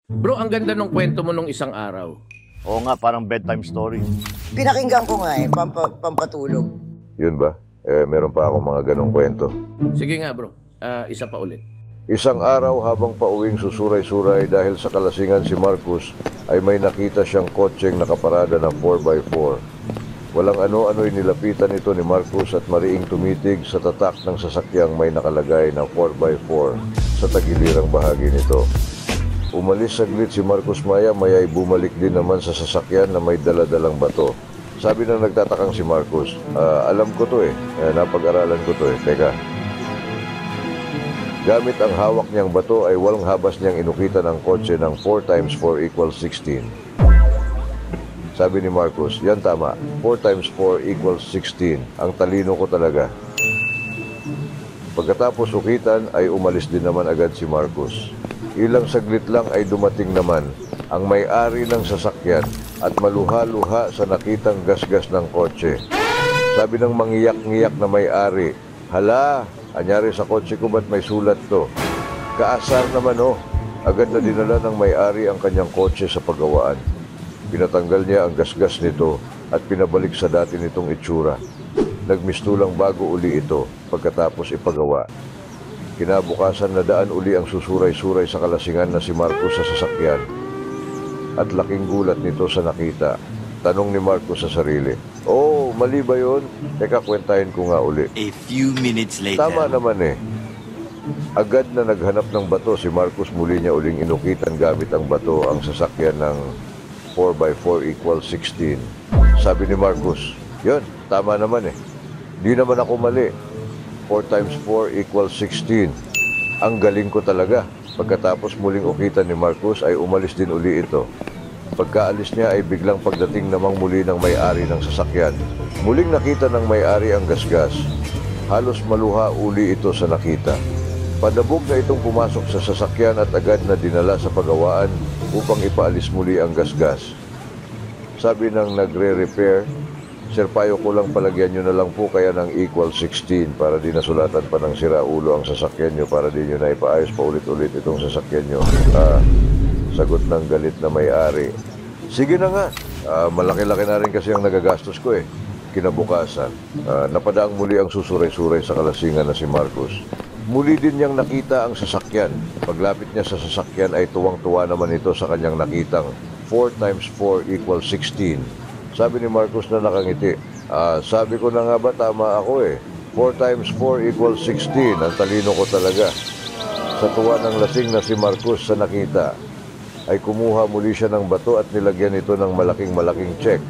Bro, ang ganda ng kwento mo nung isang araw. Oo nga, parang bedtime story. Pinakinggan ko nga pampatulog. Yun ba? Meron pa akong mga ganong kwento. Sige nga bro, isa pa ulit. Isang araw habang pauwing susuray-suray dahil sa kalasingan si Marcus, ay may nakita siyang kotseng nakaparada ng 4x4. Walang ano-ano'y nilapitan ito ni Marcus at mariing tumitig sa tatak ng sasakyang may nakalagay na 4x4 sa tagilirang bahagi nito. Umalis saglit si Marcus maya-maya ay bumalik din naman sa sasakyan na may daladalang bato. Sabi ng nagtatakang si Marcus, alam ko to napag-aralan ko to Teka. Gamit ang hawak niyang bato ay walang habas niyang inukitan ang kotse ng 4 times 4 equals 16. Sabi ni Marcus, yan tama, 4 times 4 equals 16. Ang talino ko talaga. Pagkatapos ukitan ay umalis din naman agad si Marcus. Ilang saglit lang ay dumating naman ang may-ari ng sasakyan at maluha-luha sa nakitang gasgas ng kotse. Sabi ng mangiyak-ngiyak na may-ari, hala, anyari sa kotse ko ba't may sulat to? Kaasar naman agad na dinala ng may-ari ang kanyang kotse sa paggawaan. Pinatanggal niya ang gasgas nito at pinabalik sa dati nitong itsura. Nagmistulang bago uli ito pagkatapos ipagawa. Kinabukasan na daan uli ang susuray-suray sa kalasingan na si Marcus sa sasakyan. At laking gulat nito sa nakita. Tanong ni Marcus sa sarili, mali ba yun? Teka, kwentahin ko nga uli. A few minutes later. Tama naman Agad na naghanap ng bato si Marcus, muli niya uling inukitan gamit ang bato ang sasakyan ng 4x4 equals 16. Sabi ni Marcus, yun, tama naman Di naman ako mali. 4 times 4 equals 16. Ang galing ko talaga. Pagkatapos muling ukitan ni Marcus ay umalis din uli ito. Pagkaalis niya ay biglang pagdating namang muli ng may-ari ng sasakyan. Muling nakita ng may-ari ang gasgas. Halos maluha uli ito sa nakita. Padabog na itong pumasok sa sasakyan at agad na dinala sa pagawaan upang ipaalis muli ang gasgas. Sabi ng nagre-repair, Sir, payo ko lang palagyan nyo na lang po kaya ng equal 16 para di nasulatan pa ng siraulo ang sasakyan nyo para di nyo na ipaayos pa ulit-ulit itong sasakyan nyo. Sagot ng galit na may-ari. Sige na nga, malaki-laki na rin kasi ang nagagastos ko Kinabukasan, napadaang muli ang susuray-suray sa kalasingan na si Marcus. Muli din niyang nakita ang sasakyan. Paglapit niya sa sasakyan ay tuwang-tuwa naman ito sa kanyang nakitang 4 times 4 equals 16. Sabi ni Marcus na nakangiti, sabi ko na nga ba tama ako 4 times 4 equals 16. Ang talino ko talaga. Sa tuwa ng lasing na si Marcus sa nakita, ay kumuha muli siya ng bato at nilagyan ito ng malaking-malaking check.